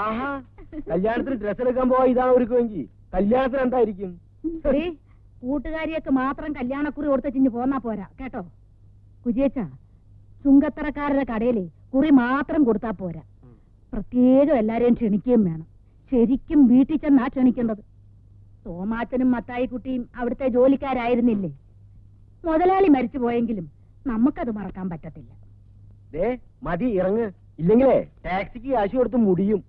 ആഹാ, കല്യാണത്തിന് ഡ്രസ് എടുക്കാൻ പോവാ ഇതാണ് ഒരുക്കുമെങ്കിൽ കല്യാണത്തിന് എന്തായിരിക്കും? കൂട്ടുകാരിയൊക്കെ മാത്രം കല്യാണക്കുറി കൊടുത്തിഞ്ഞ് പോന്നാ പോരാ കേട്ടോ. കുജിയച്ച, ചുങ്കത്തറക്കാരുടെ കടയിലെ കുറി മാത്രം കൊടുത്താ പോരാ, പ്രത്യേകം എല്ലാരെയും ക്ഷണിക്കുകയും വേണം. ശരിക്കും വീട്ടിൽ ചെന്നാ ക്ഷണിക്കേണ്ടത്. തോമാച്ചനും മത്തായിക്കുട്ടിയും അവിടുത്തെ ജോലിക്കാരായിരുന്നില്ലേ? മുതലാളി മരിച്ചു പോയെങ്കിലും നമുക്കത് മറക്കാൻ പറ്റത്തില്ല. മതി, ഇറങ്ങ്, ഇല്ലെങ്കിലേ ടാക്സിക്ക് കാശ് കൊടുത്ത് മുടിയും.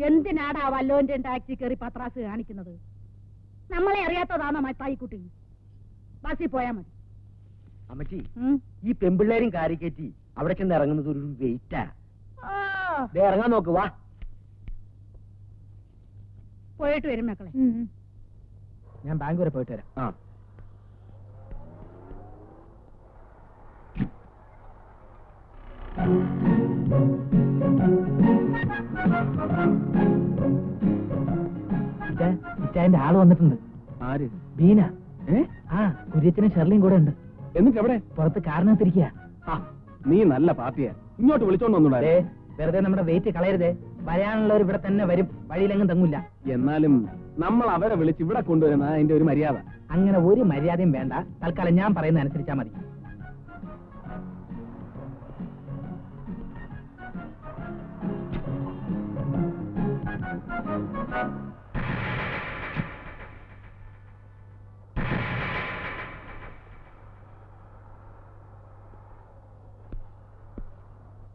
എന്തിനാടാ വല്ലോന്റെ ടാക്സി കയറി പത്രാസ് കാണിക്കുന്നത്? നമ്മളെ അറിയാത്തതാണോ മത്തായിക്കുട്ടി? ബസ്സിൽ പോയാ മതി. അമ്മച്ചി, ഈ പെമ്പിള്ളേരും കാരിക്കറ്റി അവിടെ ചെന്ന് ഇറങ്ങുന്നത് ഒരു വെയിറ്റാ. ഇറങ്ങാൻ നോക്ക്, വാ. പോയിട്ട് വരും മക്കളെ. ഞാൻ ബാങ്ക് വരെ പോയിട്ട് വരാം. ഇച്ചായന്റെ ആള് വന്നിട്ടുണ്ട്. ആര്? ബീന. കുര്യച്ചനും ഷെർലിയും കൂടെ ഉണ്ട്. എന്നിട്ട് എവിടെ? പുറത്ത് കാരണത്തിരിക്കുക. നീ നല്ല പാർട്ടിയാ, ഇങ്ങോട്ട് വിളിച്ചോണ്ട് വന്നൂടെ? വെറുതെ നമ്മുടെ വെയിറ്റ് കളയരുതേ. വരാനുള്ളവർ ഇവിടെ തന്നെ വരും, വഴിയിലെങ്ങും തങ്ങൂല. എന്നാലും നമ്മൾ അവരെ വിളിച്ച് ഇവിടെ കൊണ്ടുവരുന്ന അതിന്റെ ഒരു മര്യാദ. അങ്ങനെ ഒരു മര്യാദയും വേണ്ട. തൽക്കാലം ഞാൻ പറയുന്ന അനുസരിച്ചാ മതി.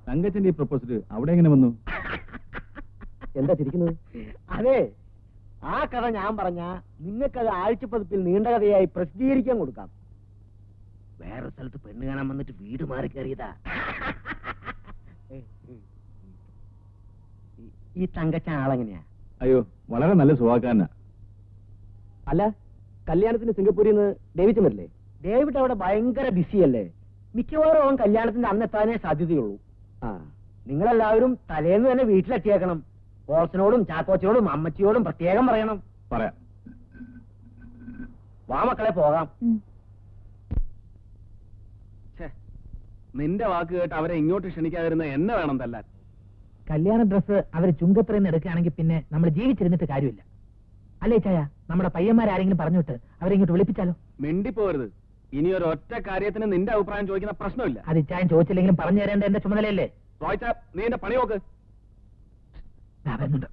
തങ്കച്ചന്റെ ഈ പ്രപ്പോസൽ അവിടെ എങ്ങനെ വന്നു? എന്താ ചിരിക്കുന്നത്? അതെ, ആ കഥ ഞാൻ പറഞ്ഞ നിങ്ങൾക്കത് ആഴ്ചപ്പതിപ്പിൽ നീണ്ട കഥയായി പ്രസിദ്ധീകരിക്കാൻ കൊടുക്കാം. വേറെ സ്ഥലത്ത് പെണ്ണ് കാണാൻ വന്നിട്ട് വീട് മാറി കയറിയതാ. ഈ തങ്കച്ച ആളെങ്ങനെയാ? അയ്യോ, വളരെ നല്ല സ്വഭാവക്കാരനാ. അല്ല, കല്യാണത്തിന് സിംഗപ്പൂരിൽ നിന്ന് ഡേവിഡ് വരില്ലേ? ഡേവിഡ് അവിടെ ഭയങ്കര ബിസിയല്ലേ? മിക്കവാറും അവൻ കല്യാണത്തിന്റെ അന്നെത്താനേ സാധ്യതയുള്ളൂ. നിങ്ങളെല്ലാവരും തലേന്ന് തന്നെ വീട്ടിലെത്തിയേക്കണം. ബോസിനോടും ചാക്കോച്ചനോടും അമ്മച്ചിയോടും പ്രത്യേകം പറയണം. പറയാം. വാ മക്കളെ, പോകാം. നിന്റെ വാക്ക് കേട്ട് അവരെ ഇങ്ങോട്ട് ക്ഷണിക്കാതിരുന്ന എന്നെ വേണം തല്ലാൻ. കല്യാണ ഡ്രസ്സ് അവര് ചുങ്കത്രയിൽ എടുക്കുകയാണെങ്കിൽ പിന്നെ നമ്മൾ ജീവിച്ചിരുന്നിട്ട് കാര്യമില്ല. അല്ലേ ചായ? നമ്മുടെ പയ്യന്മാരാരെങ്കിലും പറഞ്ഞിട്ട് അവരെ ഇങ്ങോട്ട് വിളിപ്പിച്ചാലോ? മിണ്ടിപ്പോരുത്. ഇനി ഒരു ഒറ്റ കാര്യത്തിന് നിന്റെ അഭിപ്രായം ചോദിക്കുന്ന പ്രശ്നമില്ല. അത് ചായ ചോദിച്ചില്ലെങ്കിലും പറഞ്ഞു തരേണ്ട എന്റെ ചുമതലയല്ലേ? ചോദിച്ചാ നീ എന്റെ പണി നോക്ക്. വരുന്നുണ്ട്.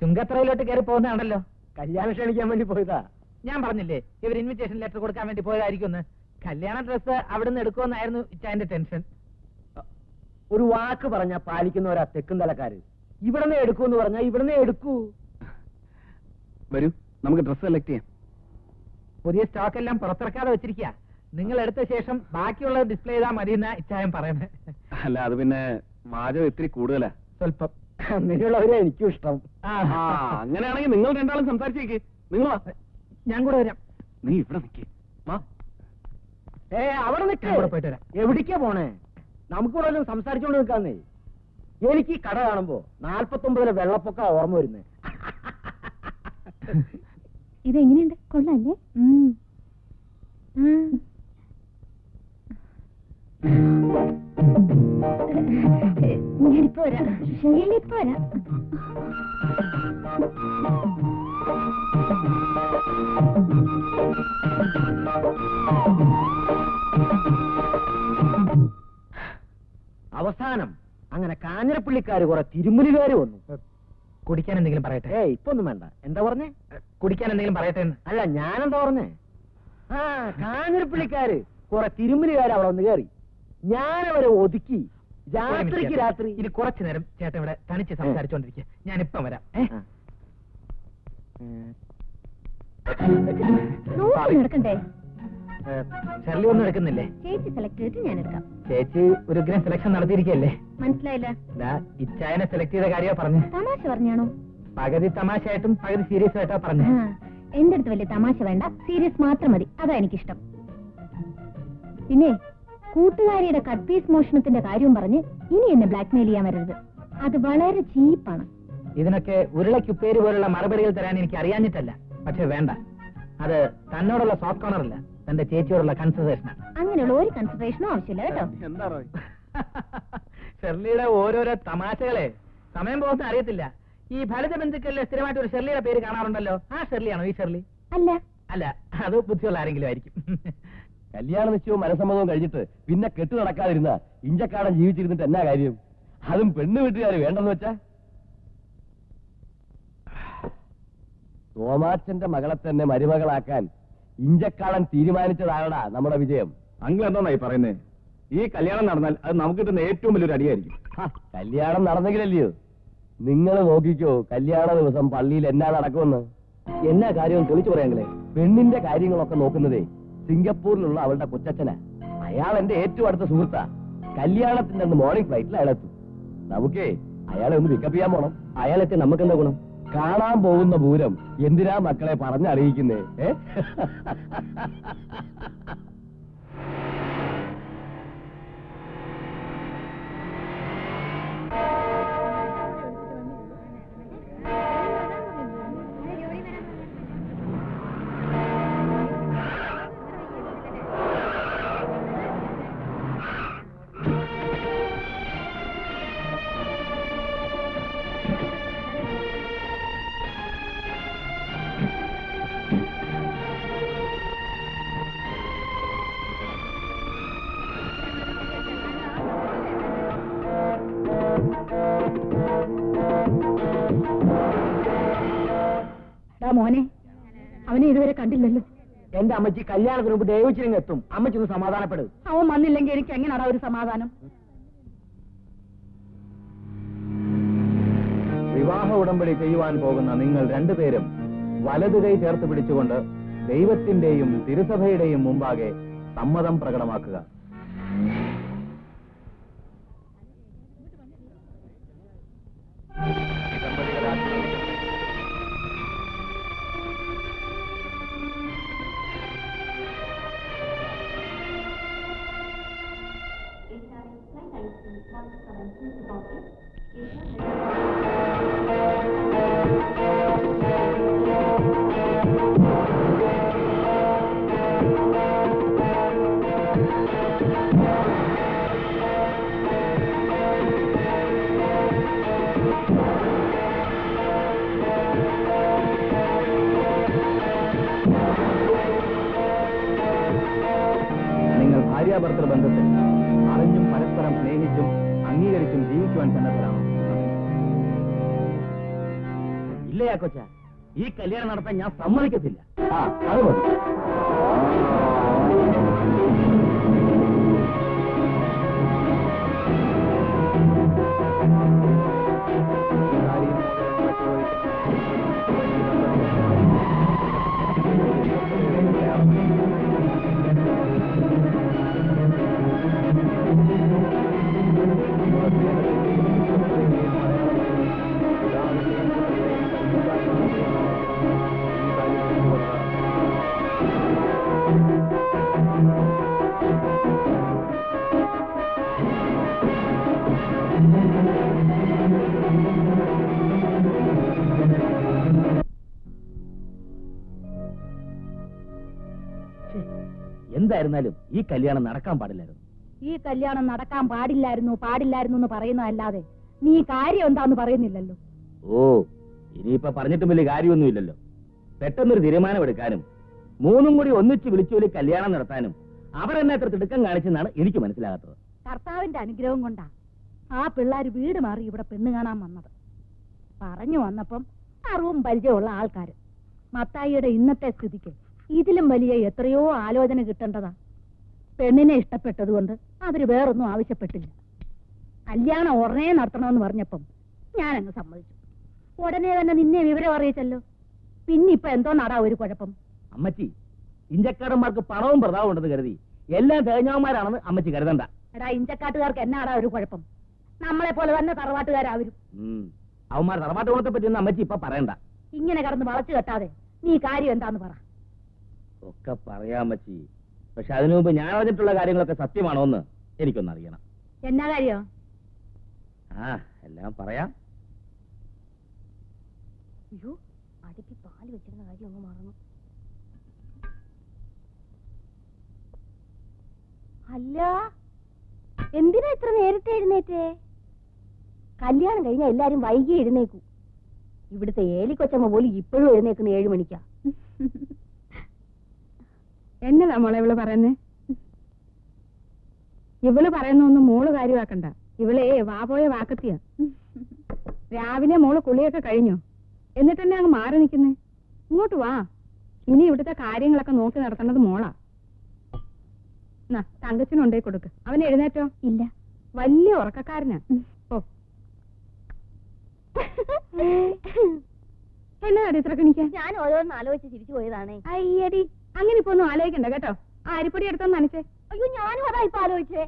ചുങ്കത്രയിലോട്ട് കയറി പോകുന്നതാണല്ലോ. കല്യാണം ക്ഷണിക്കാൻ വേണ്ടി പോയതാ. ഞാൻ പറഞ്ഞില്ലേ ഇവർ ഇൻവിറ്റേഷൻ ലെറ്റർ കൊടുക്കാൻ വേണ്ടി പോയതായിരിക്കും. കല്യാണ ഡ്രസ്സ് അവിടുന്ന് എടുക്കുമെന്നായിരുന്നു ഇച്ചായന്റെ ടെൻഷൻ. ഒരു വാക്ക് പറഞ്ഞാ പാലിക്കുന്നവരാ തെക്കും തലക്കാര്. ഇവിടുന്ന് എടുക്കൂന്ന് പറഞ്ഞാ ഇവിടുന്ന് എടുക്കൂ. വരൂ, നമുക്ക് ഡ്രസ് സെലക്ട് ചെയ്യാം. പുതിയ സ്റ്റോക്ക് എല്ലാം പുറത്തിറക്കാതെ വെച്ചിരിക്കുക. നിങ്ങൾ എടുത്ത ശേഷം ബാക്കിയുള്ളത് ഡിസ്പ്ലേ ചെയ്താൽ മതി എന്നാ ഇച്ചായം പറയുന്നത്. അല്ല, അത് പിന്നെ വാചകം ഇത്തിരി കൂടുതലാ. സ്വല്പം. അങ്ങനെയുള്ളവരെ എനിക്കും ഇഷ്ടം. അങ്ങനെയാണെങ്കിൽ നിങ്ങൾ രണ്ടാളും സംസാരിച്ചേക്ക്. നിങ്ങൾ വാ, ഞാൻ കൂടെ വരാം. നീ ഇവിടെ നിൽക്കേ. വാ. അവിടെ നിൽക്കാൻ പോയിട്ട് വരാം. എവിടേക്കാ പോണേ? നമുക്കിവിടെ വല്ലതും സംസാരിച്ചോണ്ട് നിൽക്കാന്നേ. എനിക്ക് ഈ കട കാണുമ്പോ 49 വെള്ളപ്പൊക്ക ഓർമ്മ വരുന്നേ. ഇതെങ്ങനെയുണ്ട്? കൊള്ളാല്ലേ? ഞാനിപ്പോ വരാം. ശരിയിലിപ്പോ വരാം. അവസാനം അങ്ങനെ കാഞ്ഞിരപ്പള്ളിക്കാര് കുറെ തിരുമുലുകാര് വന്നു. കുടിക്കാൻ എന്തെങ്കിലും പറയട്ടെ? ഇപ്പൊ ഒന്നും വേണ്ട. എന്താ പറഞ്ഞേ? കുടിക്കാൻ എന്തെങ്കിലും പറയട്ടെ? അല്ല, ഞാനെന്താ പറഞ്ഞേ? കാഞ്ഞിരപ്പള്ളിക്കാര് കുറെ തിരുമുലുകാര് അവിടെ വന്ന് കയറി. ഞാനവരെ ഒതുക്കി. രാത്രിക്ക് രാത്രി. ഇനി കുറച്ചു നേരം ചേട്ടൻ ഇവിടെ തനിച്ച് സംസാരിച്ചോണ്ടിരിക്കുക. ഞാനിപ്പം വരാം. എടുക്കണ്ടേ? ഷെർലി ഒന്നും എടുക്കുന്നില്ലേ? ചേച്ചി സെലക്ട് ചെയ്തിട്ട് ഞാൻ എടുക്കാം. ചേച്ചി ഒരു ഗ്രാം സെലക്ഷൻ നടത്തിയിരിക്കല്ലേ? മനസ്സിലായില്ല. ഇച്ചായനെ സെലക്ട് ചെയ്ത കാര്യമാ പറഞ്ഞു. തമാശ പറഞ്ഞാണോ? പകുതി തമാശയായിട്ടും പകുതി സീരിയസ് ആയിട്ടാ പറഞ്ഞു. എന്റെ അടുത്ത് വലിയ തമാശ വേണ്ട, സീരിയസ് മാത്രം മതി. അതാ എനിക്കിഷ്ടം. പിന്നെ കൂട്ടുകാരിയുടെ കട്ട് പീസ് മോഷണത്തിന്റെ കാര്യവും പറഞ്ഞ് ഇനി എന്നെ ബ്ലാക്ക്മെയിൽ ചെയ്യാൻ വരരുത്. അത് വളരെ ചീപ്പാണ്. ഇതിനൊക്കെ ഉരുളക്കുപ്പേര് പോലുള്ള മറുപടികൾ തരാൻ എനിക്ക് അറിയാഞ്ഞിട്ടല്ല. പക്ഷെ വേണ്ട, അത് തന്നോടുള്ള സോഫ്റ്റ് കോർണർ അല്ല, തന്റെ ചേച്ചിയോടുള്ള കൺസിഡറേഷനാണ്. അങ്ങനെയുള്ള ഒരു കൺസിഡറേഷനും ആവശ്യമില്ല കേട്ടോ. എന്താ റോയ്? ഷെർലിയുടെ ഓരോരോ തമാശകളെ സമയം പോകുന്ന അറിയത്തില്ല. ഈ ഫലിത ബന്ധുക്കളിലെ സ്ഥിരമായിട്ട് ഒരു ഷെർലിയുടെ പേര് കാണാറുണ്ടല്ലോ. ആ ഷെർലിയാണോ ഈ ഷെർലി? അല്ല. അല്ല, അത് ബുദ്ധിയുള്ള ആരെങ്കിലും ആയിരിക്കും. കല്യാണ നിശ്ചയവും മനസ്സമ്മതവും കഴിഞ്ഞിട്ട് പിന്നെ കെട്ടു നടക്കാതിരുന്ന ഇഞ്ചക്കാടൻ ജീവിച്ചിരുന്നിട്ട് എന്നാ കാര്യം? അതും പെണ്ണ് വീട്ടുകാര് വേണ്ടെന്ന് വെച്ചാ. തോമാച്ചന്റെ മകളെ തന്നെ മരുമകളാക്കാൻ ഇഞ്ചക്കാടൻ തീരുമാനിച്ചതാണടാ നമ്മുടെ വിജയം. അങ്കിൾ എന്തായി പറയുന്നേ? ഈ കല്യാണം നടന്നാൽ അത് നമുക്ക് കിട്ടുന്ന ഏറ്റവും വലിയൊരു അടിയായിരിക്കും. കല്യാണം നടന്നെങ്കിലല്ലയോ? നിങ്ങൾ നോക്കിക്കോ, കല്യാണ ദിവസം പള്ളിയിൽ എന്നാ നടക്കുമെന്ന്. എന്നാ കാര്യം തെളിച്ചു പറയാങ്ങളെ? പെണ്ണിന്റെ കാര്യങ്ങളൊക്കെ നോക്കുന്നതേ സിംഗപ്പൂരിലുള്ള അവളുടെ കൊച്ചച്ഛനാ. അയാൾ എന്റെ ഏറ്റവും അടുത്ത സുഹൃത്താ. കല്യാണത്തിന്റെ അന്ന് മോർണിംഗ് ഫ്ലൈറ്റിൽ അയാളെത്തും. നമുക്കേ അയാളെ ഒന്ന് പിക്കപ്പ് ചെയ്യാൻ പോണം. അയാളെത്തി നമുക്കെന്താ ഗുണം? കാണാൻ പോകുന്ന പൂരം എന്തിനാ മക്കളെ പറഞ്ഞറിയിക്കുന്നേ? മോനെ, അവനെ ഇതുവരെ കണ്ടില്ലല്ലോ. എന്റെ അമ്മച്ചി കല്യാണത്തിന് മുമ്പ് ദൈവച്ചിരിങ്ങ് എത്തും. അമ്മച്ചി ഒന്ന് സമാധാനപ്പെടും. അവൻ വന്നില്ലെങ്കിൽ എനിക്ക് എങ്ങനെയാടാ ഒരു സമാധാനം? വിവാഹ ഉടമ്പടി ചെയ്യുവാൻ പോകുന്ന നിങ്ങൾ രണ്ടുപേരും വലതു കൈ ചേർത്ത് പിടിച്ചുകൊണ്ട് ദൈവത്തിന്റെയും തിരുസഭയുടെയും മുമ്പാകെ സമ്മതം പ്രകടമാക്കുക. ഭാര്യാഭർത്തൃ ബന്ധത്തിൽ അറിഞ്ഞും പരസ്പരം സ്നേഹിച്ചും അംഗീകരിച്ചും ജീവിക്കുവാൻ സന്നദ്ധരാണോ? ഇല്ലയാ കൊച്ച, ഈ കല്യാണം നടത്താൻ ഞാൻ സമ്മതിക്കത്തില്ല. അത് മതി. എന്തായിരുന്നാലും ഈ കല്യാണം നടക്കാൻ പാടില്ലായിരുന്നു. ഈ കല്യാണം നടക്കാൻ പാടില്ലായിരുന്നു എന്ന് പറയുന്നതല്ലാതെ നീ കാര്യം എന്താന്ന് പറയുന്നില്ലല്ലോ. ഓ, ഇനിയിപ്പൊ പറഞ്ഞിട്ടും വലിയ കാര്യമൊന്നുമില്ലല്ലോ. പെട്ടെന്നൊരു തീരുമാനമെടുക്കാനും മൂന്നും കൂടി ഒന്നിച്ച് വിളിച്ചോലി കല്യാണം നടത്താനും അവരെന്നെ എത്ര തിടുക്കം കാണിച്ചെന്നാണ് എനിക്ക് മനസ്സിലാകാത്തത്. കർത്താവിന്റെ അനുഗ്രഹം കൊണ്ടാ ആ പിള്ളേർ വീട് മാറി ഇവിടെ പെണ്ണ് കാണാൻ വന്നത്. പറഞ്ഞു വന്നപ്പം അറിവും പരിചയമുള്ള ആൾക്കാര്. മത്തായിയുടെ ഇന്നത്തെ സ്ഥിതിക്ക് ഇതിലും വലിയ എത്രയോ ആലോചന കിട്ടേണ്ടതാ. പെണ്ണിനെ ഇഷ്ടപ്പെട്ടതുകൊണ്ട് അവര് വേറൊന്നും ആവശ്യപ്പെട്ടില്ല. കല്യാണം ഉടനെ നടത്തണമെന്ന് പറഞ്ഞപ്പം ഞാനങ്ങ് സമ്മതിച്ചു. ഉടനെ തന്നെ നിന്നെ വിവരം അറിയിച്ചല്ലോ. പിന്നിപ്പൊ എന്തോ നടാ ഒരു കുഴപ്പം? അമ്മച്ചി, ഇഞ്ചക്കാടന്മാർക്ക് പണവും പ്രതാപവും ഉണ്ടെന്ന് കരുതി എല്ലാം തേഞ്ഞവന്മാരാണെന്ന് അമ്മച്ചി കരുതണ്ട. എടാ, ഇഞ്ചക്കാട്ടുകാർക്ക് എന്നാടാ ഒരു കുഴപ്പം? നമ്മളെ പോലെ തന്നെ തറവാട്ടുകാരാവരും. അവന്മാർ തറവാട്ട് ഗുണത്തെ പറ്റിയൊന്നും അമ്മച്ചി ഇപ്പൊ പറയണ്ട. ഇങ്ങനെ കടന്ന് വളച്ചു കെട്ടാതെ നീ കാര്യം എന്താന്ന് പറ. ഒക്കെ പറയാമച്ചി, പക്ഷെ അതിനു മുമ്പ് ഞാൻ അറിഞ്ഞിട്ടുള്ള കാര്യങ്ങളൊക്കെ സത്യമാണോ എന്ന് എനിക്കൊന്നറിയണം. എന്നാ കാര്യം? എല്ലാം പറയാം. അയ്യോ, അടുപ്പി പാല് വെച്ചിരുന്ന കാര്യം അങ്ങ് മറന്നു. അല്ല, എന്തിനാ ഇത്ര നേരത്തെ എഴുന്നേറ്റേ? കല്യാണം കഴിഞ്ഞാൽ എല്ലാരും വൈകി എഴുന്നേക്കൂ. ഇവിടുത്തെ ഏലിക്കൊച്ചമ്മ പോലും ഇപ്പോഴും എഴുന്നേക്കുന്ന 7 മണിക്കാ. എന്നതാ മോളെ ഇവള് പറയുന്നേ? ഇവള് പറയുന്നൊന്നും മോള് കാര്യമാക്കണ്ട. ഇവളെ വാപോയ വാക്കത്തിയാ. രാവിലെ മോള് കുളിയൊക്കെ കഴിഞ്ഞോ? എന്നിട്ട് തന്നെ അങ്ങ് മാറി നിൽക്കുന്നേ. ഇങ്ങോട്ട് വാ. ഇനി ഇവിടുത്തെ കാര്യങ്ങളൊക്കെ നോക്കി നടത്തേണ്ടത് മോളാ. തങ്കച്ചിനുണ്ടേ കൊടുക്ക്. അവൻ എഴുന്നേറ്റോ? ഇല്ല. വലിയ ഉറക്കക്കാരനാ. ഓ, എന്നതാടി ഇത്ര കിണിക്കാൻ? ഞാൻ ഓരോന്ന് ആലോചിച്ച് തിരിച്ചു പോയതാണേ. അയ്യടി, അങ്ങനെ ഇപ്പൊ ഒന്നും ആലോചിക്കണ്ട കേട്ടോ. ആ അരിപ്പൊടി എടുത്തൊന്ന് നനച്ചേ. അയ്യോ, ഞാനും അതാ ഇപ്പൊ ആലോചിച്ചേ.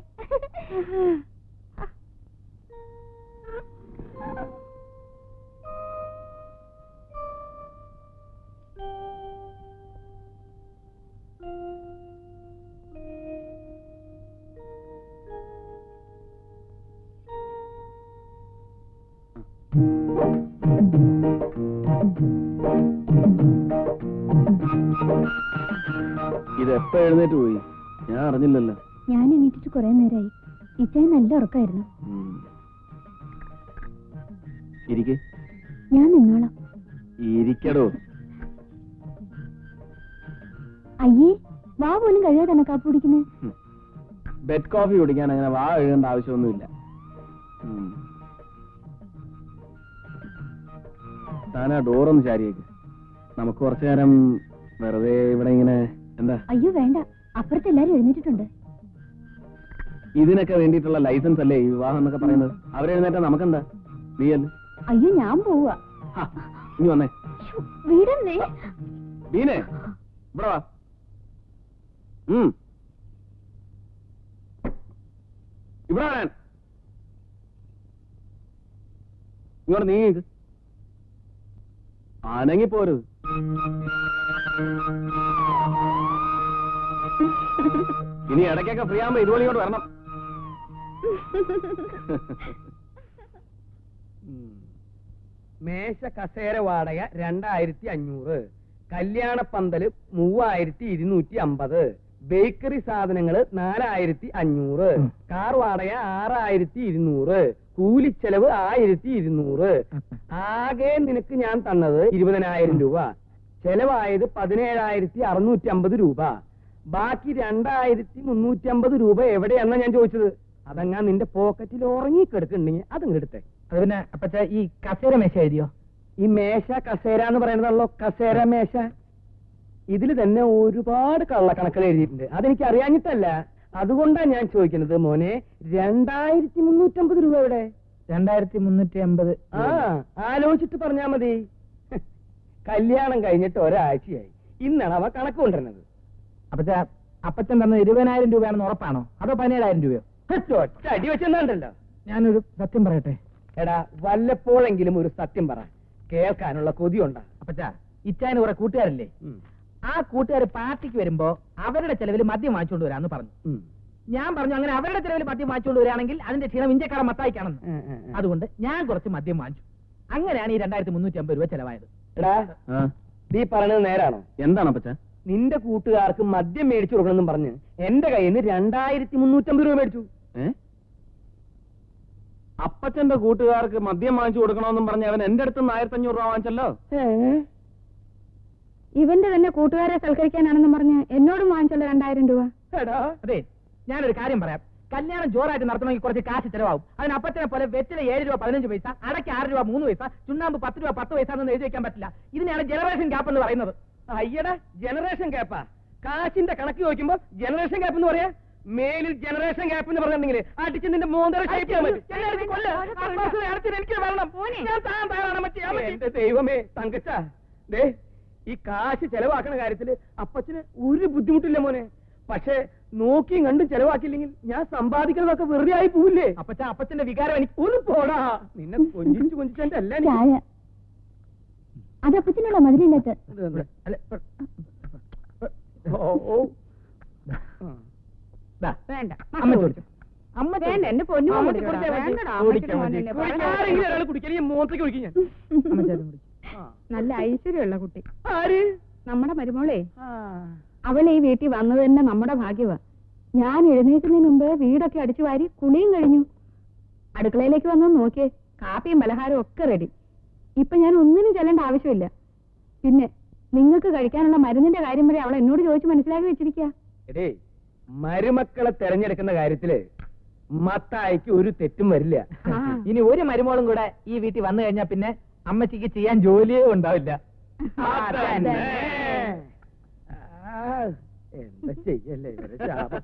ഇതെപ്പോ എഴുന്നേറ്റ് പോയി? ഞാൻ അറിഞ്ഞില്ലല്ലോ. ഞാൻ എണീറ്റിട്ട് കുറെ നേരമായി. ഇച്ചായി നല്ല ഉറക്കായിരുന്നു. ഇരിക്കെ. ഞാൻ നിന്നോളാം. ഇരിക്കടോ. അയ്യേ, വാ പോലും കഴിയാതെ തന്നെ കാപ്പി കുടിക്കുന്നത്. ബെഡ് കോഫി കുടിക്കാൻ അങ്ങനെ വാ എഴുതേണ്ട ആവശ്യമൊന്നുമില്ല. താനാ ഡോറൊന്ന് ചാരിയേക്ക്. നമുക്ക് കുറച്ചു നേരം വെറുതെ ഇവിടെ ഇങ്ങനെ. എന്താ? അയ്യോ വേണ്ട, അപ്പുറത്ത് എല്ലാരും എഴുന്നേറ്റിട്ടുണ്ട്. ഇതിനൊക്കെ വേണ്ടിയിട്ടുള്ള ലൈസൻസ് അല്ലേ ഈ വിവാഹം എന്നൊക്കെ പറയുന്നത്? അവരെഴുന്നേറ്റാ നമുക്കെന്താ? നീയല്ലേ? അയ്യോ, ഞാൻ പോവാ. നീ വന്നേ. വീടന്നേ. ബീനെ, ഇവിടെ വാ. ഇവിടെ വരാൻ. ഇങ്ങോട്ട് നീങ്ങി. അനങ്ങിപ്പോരുത്. ഇനി ഇടയ്ക്കൊക്കെ ഫ്രീ ആകുമ്പോ ഇതുപോലെ ഇങ്ങോട്ട് വരണം. മേശ കസേര വാടക 2500, കല്യാണപ്പന്തല് 3250, ബേക്കറി സാധനങ്ങള് 4500, കാർ വാടക 6200, കൂലിച്ചെലവ് 1200. ആകെ നിനക്ക് ഞാൻ തന്നത് 20,000 രൂപ. ചെലവായത് 17,650 രൂപ. ബാക്കി 2,350 രൂപ എവിടെയാണെന്നാ ഞാൻ ചോദിച്ചത്. അതങ്ങാ നിന്റെ പോക്കറ്റിൽ ഉറങ്ങിക്കെടുക്കുന്നുണ്ടെങ്കിൽ അതങ്ങ് എടുത്തേ. അത് പിന്നെ അപ്പച്ച ഈ കസേര മേശ എഴുതിയോ? ഈ മേശ കസേര എന്ന് പറയുന്നതല്ലോ കസേര മേശ. ഇതിൽ തന്നെ ഒരുപാട് കള്ളക്കണക്കുകൾ എഴുതിയിട്ടുണ്ട്. അതെനിക്ക് അറിയാഞ്ഞിട്ടല്ല, അതുകൊണ്ടാ ഞാൻ ചോദിക്കുന്നത്. മോനെ, 2,350 രൂപ എവിടെ? 2,350. ആ, ആലോചിച്ചിട്ട് പറഞ്ഞാ മതി. കല്യാണം കഴിഞ്ഞിട്ട് ഒരാഴ്ചയായി. ഇന്നാണ് അവ കണക്ക് കൊണ്ടുവരുന്നത്. അപ്പച്ച, അപ്പച്ചൻ തന്നത് 20,000 രൂപയാണെന്ന് ഉറപ്പാണോ അതോ 17,000 രൂപയോ? അടി വെച്ചെന്നാണ്ടല്ലോ. ഞാനൊരു സത്യം പറയട്ടെ. എടാ, വല്ലപ്പോഴെങ്കിലും ഒരു സത്യം പറ, കേൾക്കാനുള്ള കൊതിയുണ്ടാ. അപ്പച്ച, ഇച്ചായന് കുറെ കൂട്ടുകാരല്ലേ? ആ കൂട്ടുകാർ പാർട്ടിക്ക് വരുമ്പോ അവരുടെ ചെലവിൽ മദ്യം വാങ്ങിച്ചുകൊണ്ട് വരാന്ന് പറഞ്ഞു. ഞാൻ പറഞ്ഞു, അങ്ങനെ അവരുടെ ചെലവിൽ മദ്യം വാങ്ങിച്ചുകൊണ്ട് വരികയാണെങ്കിൽ അതിന്റെ ക്ഷീണം ഇഞ്ചക്കാരൻ മത്തായിക്കാണെന്ന്. അതുകൊണ്ട് ഞാൻ കുറച്ച് മദ്യം വാങ്ങിച്ചു. അങ്ങനെയാണ് ഈ 2,350 രൂപ ചെലവായത്. എടാ, നീ പറഞ്ഞത് നേരാണോ? എന്താണ് അപ്പച്ച? നിന്റെ കൂട്ടുകാർക്ക് മദ്യം മേടിച്ചു കൊടുക്കണമെന്നും പറഞ്ഞ് എന്റെ കയ്യിൽ നിന്ന് 2,350 രൂപ മേടിച്ചു. അപ്പച്ചന്റെ കൂട്ടുകാർക്ക് മദ്യം വാങ്ങിച്ചു കൊടുക്കണമെന്നും പറഞ്ഞ് അവൻ എന്റെ അടുത്ത് 1,500 രൂപ വാങ്ങിച്ചല്ലോ. ഇവന്റെ തന്നെ കൂട്ടുകാരെ സൽക്കരിക്കാനാണെന്ന് പറഞ്ഞ് എന്നോടും വാങ്ങിച്ചല്ലോ 2,000 രൂപ. അതെ, ഞാനൊരു കാര്യം പറയാം. കല്യാണം ജോറായിട്ട് നടത്തണമെങ്കിൽ കുറച്ച് കാശ് ചെലവാകും. അതിന് അപ്പച്ചനെ പോലെ വെറ്റില 7 രൂപ 15 പൈസ, അടയ്ക്ക് 6 രൂപ 3 പൈസ, ചുണ്ണാമ്പ് 10 രൂപ 10 പൈസ എന്നൊന്നും എഴുതി വെക്കാൻ പറ്റില്ല. ഇതിനെയാണ് ജനറേഷൻ ഗ്യാപ്പ് എന്ന് പറയുന്നത്. അയ്യടാ, ജനറേഷൻ ഗ്യാപ്പാ? കാശിന്റെ കണക്ക് ചോദിക്കുമ്പോ ജനറേഷൻ ഗ്യാപ്പ് എന്ന് പറയാ? മേലിൽ ജനറേഷൻ ഗ്യാപ്പ് എന്ന് പറഞ്ഞിട്ടുണ്ടെങ്കിൽ അടിച്ച് നിന്റെ മോന്തര ഷേപ്പ് ചെയ്യാൻ പറ്റും. എന്റെ ദൈവമേ, തങ്കച്ച, ദേ ഈ കാശ് ചെലവാക്കണ കാര്യത്തില് അപ്പച്ചന് ഒരു ബുദ്ധിമുട്ടില്ല മോനെ. പക്ഷെ നോക്കിയും കണ്ടും ചെലവാക്കിയില്ലെങ്കിൽ ഞാൻ സമ്പാദിക്കുന്നതൊക്കെ വെറുതെ ആയി പോവില്ലേ? അപ്പച്ചന്റെ വികാരം എനിക്ക് ഒന്ന് പോടാ. നിന്നെ കൊഞ്ചിച്ചെന്റെ എല്ലാം അത് അപ്പച്ചനുള്ള മധുരമില്ലാത്ത. വേണ്ട, അമ്മ ചോദിച്ചു. അമ്മ വേണ്ട, എന്റെ പൊന്നു ആരെങ്കിലും ഒരാൾ കുടിക്കാൻ മോത്തേക്ക് ഒഴിക്കും ഞാൻ. നല്ല ഐശ്വര്യമുള്ള കുട്ടി. ആര്? നമ്മുടെ മരുമോളെ. അവൾ ഈ വീട്ടിൽ വന്നത് തന്നെ നമ്മുടെ ഭാഗ്യവാ. ഞാൻ എഴുന്നേൽക്കുന്നതിന് മുമ്പ് വീടൊക്കെ അടിച്ചു വാരി കുളിയും കഴിഞ്ഞു. അടുക്കളയിലേക്ക് വന്ന് നോക്കിയേ, കാപ്പിയും പലഹാരവും ഒക്കെ റെഡി. ഇപ്പൊ ഞാൻ ഒന്നിനും ചെല്ലേണ്ട ആവശ്യമില്ല. പിന്നെ നിങ്ങൾക്ക് കഴിക്കാനുള്ള മരുന്നിന്റെ കാര്യം വരെ അവൾ എന്നോട് ചോദിച്ച് മനസ്സിലാക്കി വെച്ചിരിക്കുക. എടേ, മരുമക്കളെ തെരഞ്ഞെടുക്കുന്ന കാര്യത്തില് മത്തായിക്ക് ഒരു തെറ്റും വരില്ല. ഇനി ഒരു മരുമോളും കൂടെ ഈ വീട്ടിൽ വന്നു കഴിഞ്ഞാൽ പിന്നെ അമ്മച്ചിക്ക് ചെയ്യാൻ ജോലിയേ ഉണ്ടാവില്ല. എന്താ ചെയ്യല്ലേ ഇവരെ ശാപം.